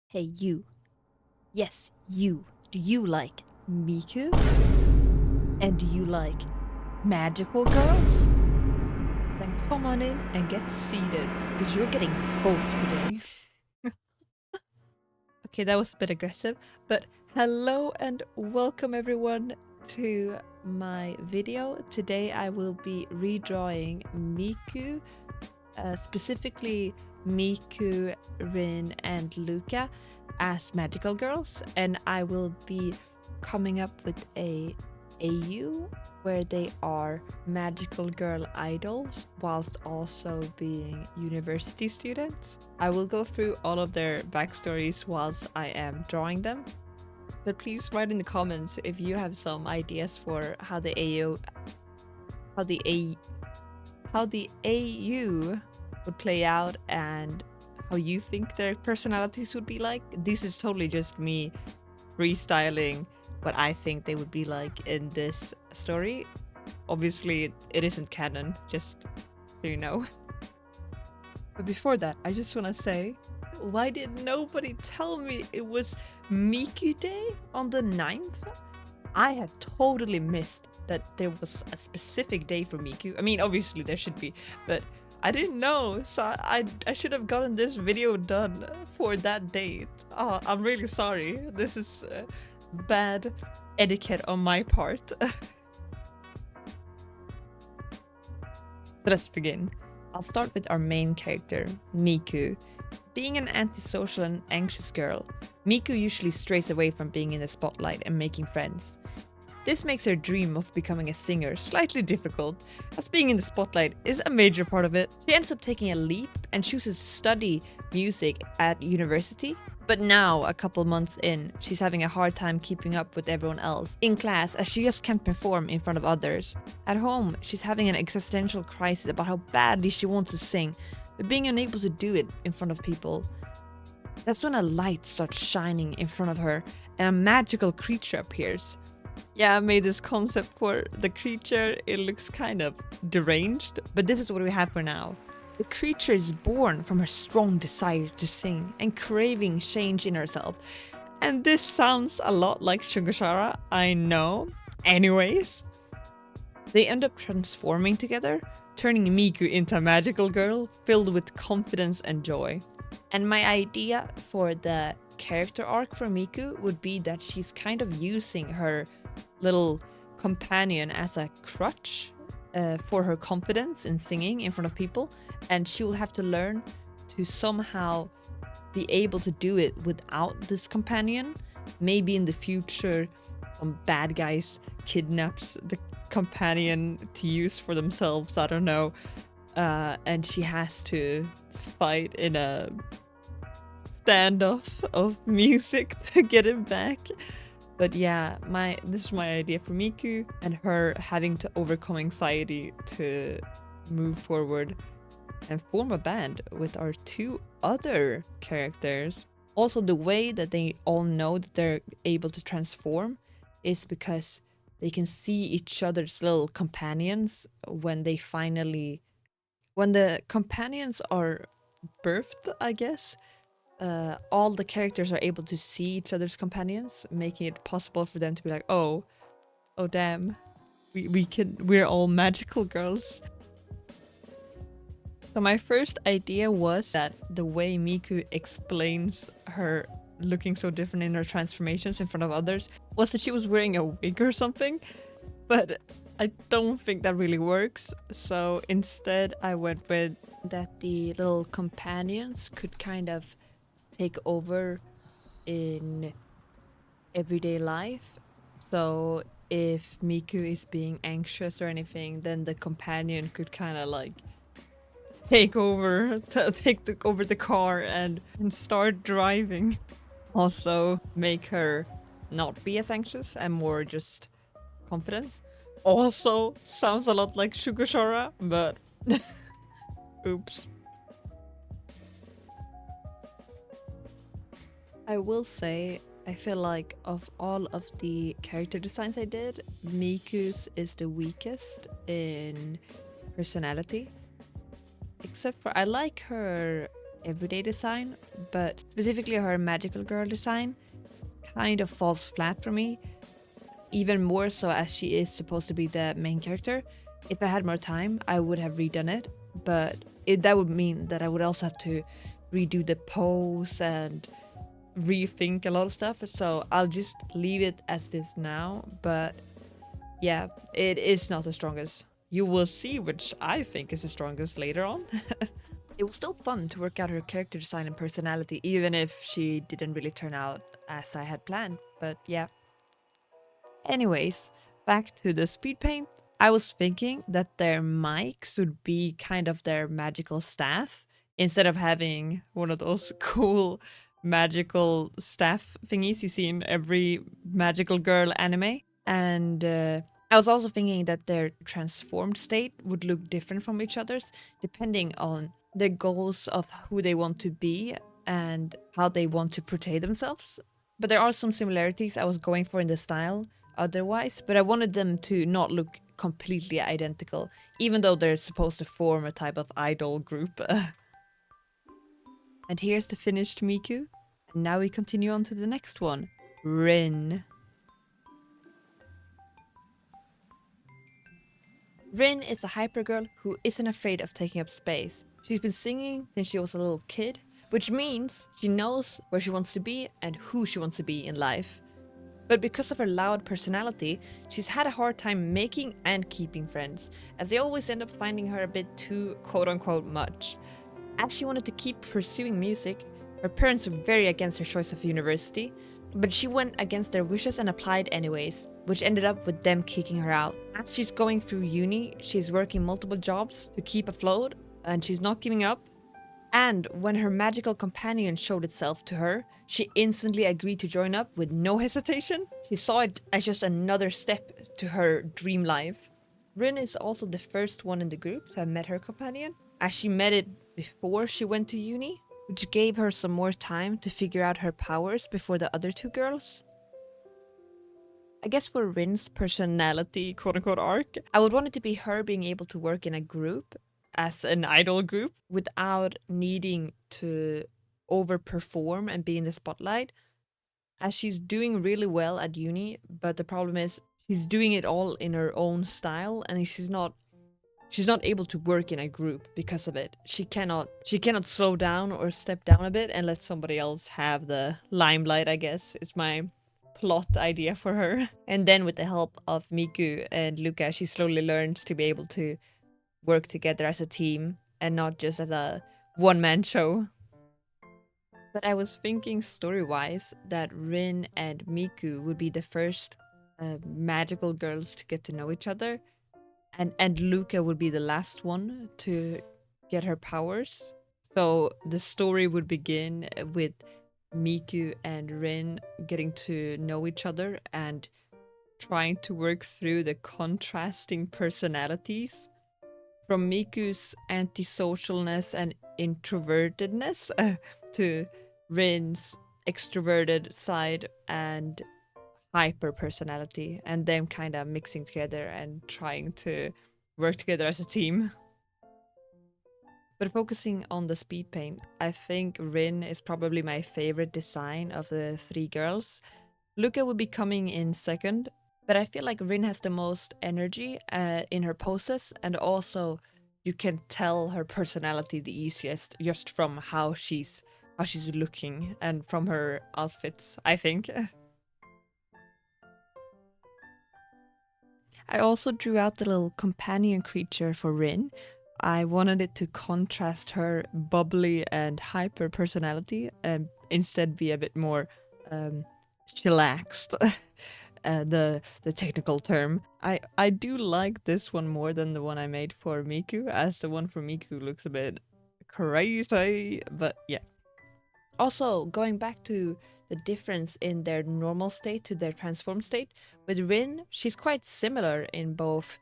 Hey, you. Yes, you. Do you like Miku? And do you like magical girls? Then come on in and get seated, because you're getting both today. Okay, that was a bit aggressive, but hello and welcome everyone to my video. Today I will be redrawing Miku, specifically Miku, Rin, and Luca as magical girls, and I will be coming up with a AU where they are magical girl idols whilst also being university students. I will go through all of their backstories whilst I am drawing them, but please write in the comments if you have some ideas for how the AU would play out and how you think their personalities would be like. This is totally just me freestyling what I think they would be like in this story. Obviously, it isn't canon, just so you know. But before that, I just want to say, why did nobody tell me it was Miku Day on the 9th? I had totally missed that there was a specific day for Miku. I mean, obviously there should be, but I didn't know, so I should have gotten this video done for that date. Oh, I'm really sorry. This is bad etiquette on my part. So let's begin. I'll start with our main character, Miku. Being an antisocial and anxious girl, Miku usually strays away from being in the spotlight and making friends. This makes her dream of becoming a singer slightly difficult, as being in the spotlight is a major part of it. She ends up taking a leap and chooses to study music at university. But now, a couple months in, she's having a hard time keeping up with everyone else in class, as she just can't perform in front of others. At home, she's having an existential crisis about how badly she wants to sing, but being unable to do it in front of people. That's when a light starts shining in front of her and a magical creature appears. Yeah, I made this concept for the creature. It looks kind of deranged, but this is what we have for now. The creature is born from her strong desire to sing and craving change in herself. And this sounds a lot like Shugashara, I know. Anyways, they end up transforming together, turning Miku into a magical girl filled with confidence and joy. And my idea for the character arc for Miku would be that she's kind of using her little companion as a crutch for her confidence in singing in front of people, and she will have to learn to somehow be able to do it without this companion. Maybe in the future some bad guys kidnaps the companion to use for themselves, I don't know, and she has to fight in a standoff of music to get it back. But yeah, this is my idea for Miku, and her having to overcome anxiety to move forward and form a band with our two other characters. Also, the way that they all know that they're able to transform is because they can see each other's little companions when the companions are birthed, I guess. All the characters are able to see each other's companions, making it possible for them to be like, oh damn, we're all magical girls. So my first idea was that the way Miku explains her looking so different in her transformations in front of others was that she was wearing a wig or something, but I don't think that really works. So instead I went with that the little companions could kind of take over in everyday life. So if Miku is being anxious or anything, then the companion could kind of like take over the car and start driving. Also make her not be as anxious and more just confident. Also sounds a lot like Shugashara, but oops. I will say, I feel like of all of the character designs I did, Miku's is the weakest in personality. Except for I like her everyday design, but specifically her magical girl design kind of falls flat for me, even more so as she is supposed to be the main character. If I had more time, I would have redone it, but that would mean that I would also have to redo the pose and rethink a lot of stuff. So I'll just leave it as this now, but yeah, it is not the strongest. You will see which I think is the strongest later on. It was still fun to work out her character design and personality, even if she didn't really turn out as I had planned, but yeah. Anyways, back to the speed paint. I was thinking that their mics would be kind of their magical staff instead of having one of those cool magical staff thingies you see in every magical girl anime. And I was also thinking that their transformed state would look different from each other's depending on their goals of who they want to be and how they want to portray themselves. But there are some similarities I was going for in the style otherwise, but I wanted them to not look completely identical, even though they're supposed to form a type of idol group. And here's the finished Miku. And now we continue on to the next one, Rin. Rin is a hyper girl who isn't afraid of taking up space. She's been singing since she was a little kid, which means she knows where she wants to be and who she wants to be in life. But because of her loud personality, she's had a hard time making and keeping friends, as they always end up finding her a bit too quote-unquote much. As she wanted to keep pursuing music, her parents were very against her choice of university, but she went against their wishes and applied anyways, which ended up with them kicking her out. As she's going through uni, she's working multiple jobs to keep afloat, and she's not giving up. And when her magical companion showed itself to her, she instantly agreed to join up with no hesitation. She saw it as just another step to her dream life. Rin is also the first one in the group to have met her companion, as she met it before she went to uni, which gave her some more time to figure out her powers before the other two girls. I guess for Rin's personality quote-unquote arc, I would want it to be her being able to work in a group as an idol group without needing to overperform and be in the spotlight, as she's doing really well at uni, but the problem is she's doing it all in her own style and she's not able to work in a group because of it. She cannot slow down or step down a bit and let somebody else have the limelight, I guess. It's my plot idea for her. And then with the help of Miku and Luca, she slowly learns to be able to work together as a team and not just as a one-man show. But I was thinking story-wise that Rin and Miku would be the first magical girls to get to know each other, and Luca would be the last one to get her powers. So the story would begin with Miku and Rin getting to know each other and trying to work through the contrasting personalities from Miku's antisocialness and introvertedness to Rin's extroverted side and hyper personality, and them kind of mixing together and trying to work together as a team. But focusing on the speed paint, I think Rin is probably my favorite design of the three girls. Luca would be coming in second, but I feel like Rin has the most energy in her poses, and also you can tell her personality the easiest just from how she's looking and from her outfits, I think. I also drew out the little companion creature for Rin. I wanted it to contrast her bubbly and hyper personality and instead be a bit more chillaxed. The technical term. I do like this one more than the one I made for Miku, as the one for Miku looks a bit crazy, but yeah. Also, going back to the difference in their normal state to their transformed state, with Rin, she's quite similar in both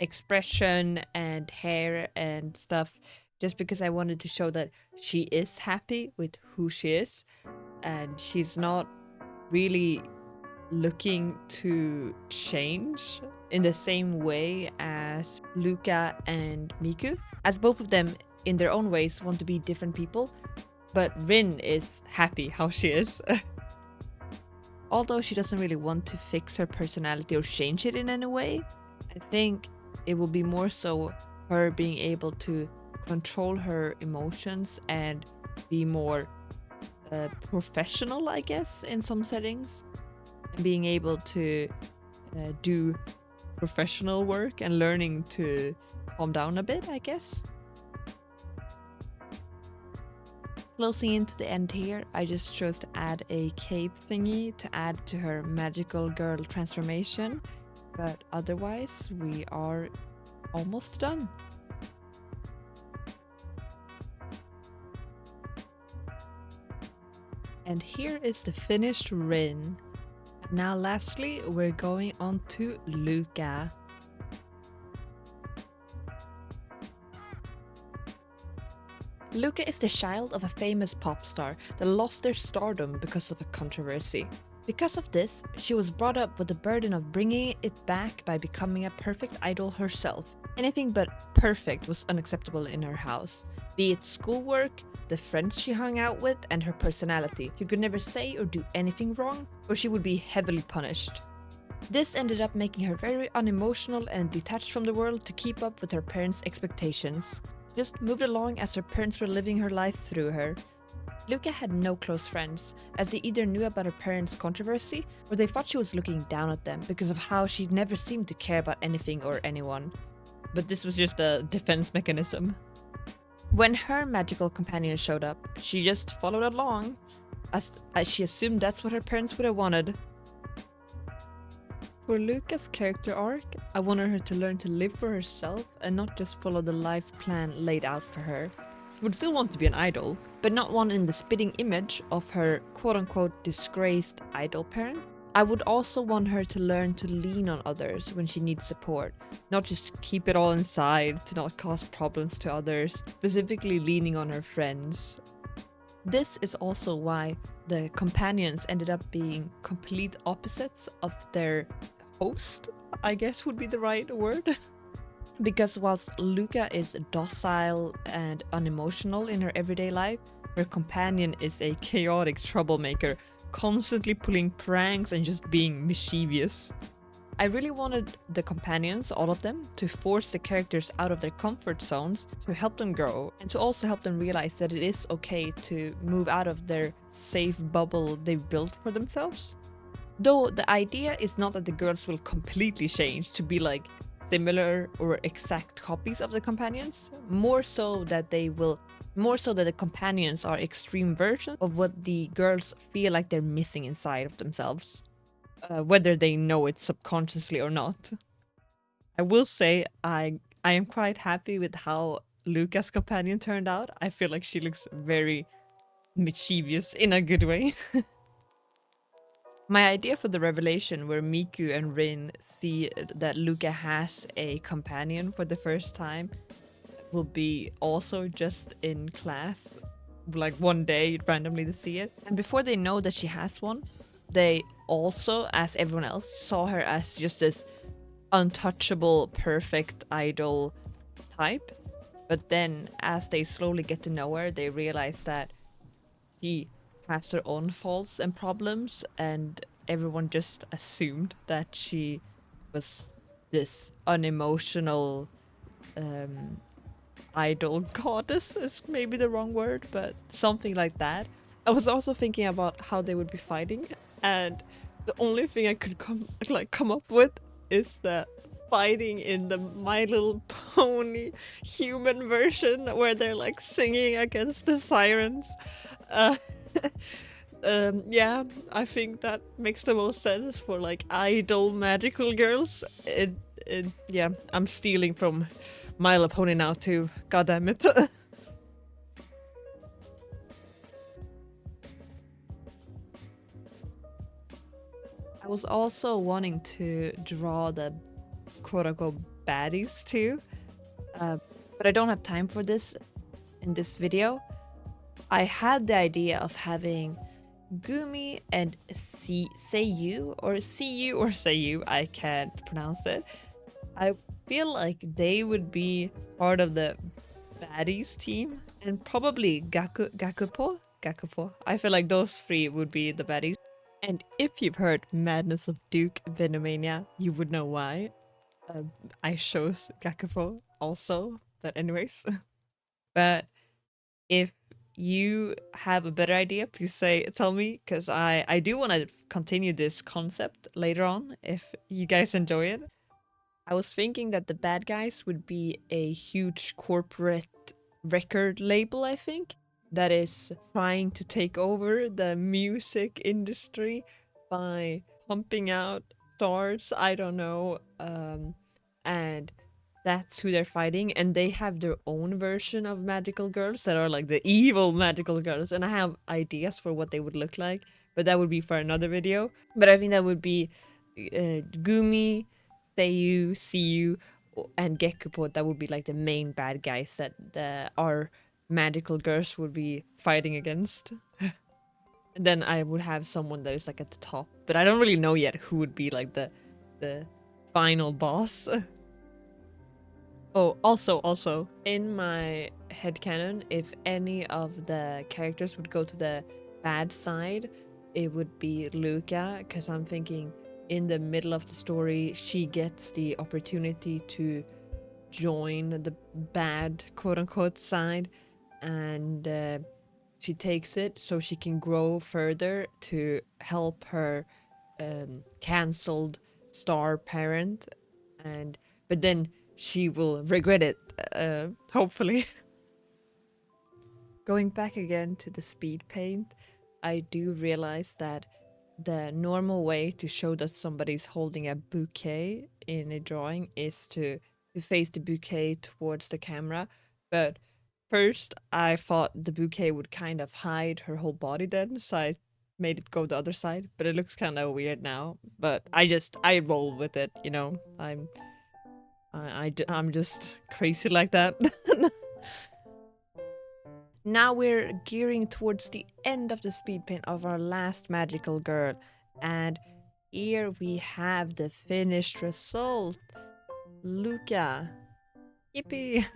expression and hair and stuff, just because I wanted to show that she is happy with who she is, and she's not really looking to change in the same way as Luca and Miku, as both of them in their own ways, want to be different people, but Rin is happy how she is. Although she doesn't really want to fix her personality or change it in any way, I think it will be more so her being able to control her emotions and be more professional, I guess, in some settings, and being able to do professional work and learning to calm down a bit, I guess. Closing into the end here, I just chose to add a cape thingy to add to her magical girl transformation, but otherwise we are almost done. And here is the finished Rin. Now lastly, we're going on to Luca. Luca is the child of a famous pop star that lost their stardom because of a controversy. Because of this, she was brought up with the burden of bringing it back by becoming a perfect idol herself. Anything but perfect was unacceptable in her house. Be it schoolwork, the friends she hung out with, and her personality. She could never say or do anything wrong, or she would be heavily punished. This ended up making her very unemotional and detached from the world to keep up with her parents' expectations. She just moved along as her parents were living her life through her. Luca had no close friends, as they either knew about her parents' controversy, or they thought she was looking down at them because of how she never seemed to care about anything or anyone. But this was just a defense mechanism. When her magical companion showed up, she just followed along, as she assumed that's what her parents would have wanted. For Luca's character arc, I wanted her to learn to live for herself and not just follow the life plan laid out for her. She would still want to be an idol, but not one in the spitting image of her quote-unquote disgraced idol parent. I would also want her to learn to lean on others when she needs support, not just keep it all inside to not cause problems to others, specifically leaning on her friends. This is also why the companions ended up being complete opposites of their host, I guess would be the right word. Because whilst Luca is docile and unemotional in her everyday life, her companion is a chaotic troublemaker, constantly pulling pranks and just being mischievous. I really wanted the companions, all of them, to force the characters out of their comfort zones to help them grow and to also help them realize that it is okay to move out of their safe bubble they've built for themselves. Though the idea is not that the girls will completely change to be like similar or exact copies of the companions, more so that the companions are extreme versions of what the girls feel like they're missing inside of themselves, whether they know it subconsciously or not. I will say I am quite happy with how Luca's companion turned out. I feel like she looks very mischievous in a good way. My idea for the revelation where Miku and Rin see that Luca has a companion for the first time will be also just in class, like one day randomly to see it. And before they know that she has one, they also, as everyone else, saw her as just this untouchable, perfect idol type. But then as they slowly get to know her, they realize that she has her own faults and problems, and everyone just assumed that she was this unemotional idol goddess is maybe the wrong word, but something like that. I was also thinking about how they would be fighting, and the only thing I could come up with is that fighting in the My Little Pony human version where they're like singing against the sirens. Yeah, I think that makes the most sense for like idol magical girls. Yeah, I'm stealing from My Little Pony now too. God damn it. I was also wanting to draw the quote-unquote baddies too, but I don't have time for this in this video. I had the idea of having Gumi and Seiyu, I can't pronounce it. I feel like they would be part of the baddies team, and probably Gakupo. I feel like those three would be the baddies. And if you've heard Madness of Duke Venomania, you would know why. I chose Gakupo also, but anyways. But if you have a better idea, please tell me, because I do want to continue this concept later on if you guys enjoy it. I was thinking that the bad guys would be a huge corporate record label, I think, that is trying to take over the music industry by pumping out stars, I don't know, and that's who they're fighting, and they have their own version of magical girls that are like the evil magical girls, and I have ideas for what they would look like, but that would be for another video. But I think that would be Gumi, Seiyu, Siyu, and Gekupo. That would be like the main bad guys that our magical girls would be fighting against. And then I would have someone that is like at the top, but I don't really know yet who would be like the final boss. Oh, also, in my headcanon, if any of the characters would go to the bad side, it would be Luca, because I'm thinking in the middle of the story, she gets the opportunity to join the bad quote-unquote side, and she takes it so she can grow further to help her cancelled star parent, and but then she will regret it, hopefully. Going back again to the speed paint, I do realize that the normal way to show that somebody's holding a bouquet in a drawing is to face the bouquet towards the camera. But first, I thought the bouquet would kind of hide her whole body then, so I made it go the other side. But it looks kind of weird now. But I roll with it, you know. I'm just crazy like that. Now we're gearing towards the end of the speed paint of our last magical girl, and here we have the finished result. Luca. Yippee!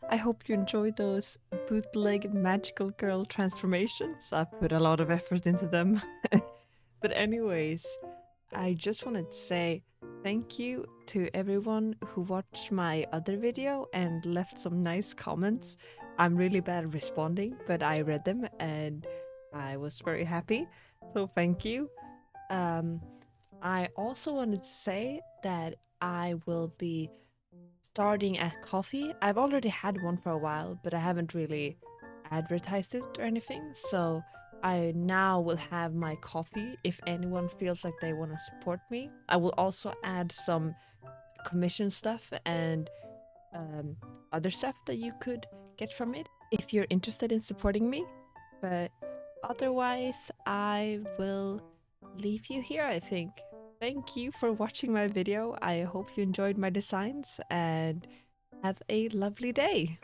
I hope you enjoyed those bootleg magical girl transformations. I put a lot of effort into them. But anyways, I just wanted to say thank you to everyone who watched my other video and left some nice comments. I'm really bad at responding, but I read them and I was very happy. So thank you. Um, I also wanted to say that I will be starting a coffee. I've already had one for a while, but I haven't really advertised it or anything. So I now will have my coffee if anyone feels like they want to support me. I will also add some commission stuff and other stuff that you could get from it if you're interested in supporting me. But otherwise, I will leave you here, I think. Thank you for watching my video. I hope you enjoyed my designs and have a lovely day.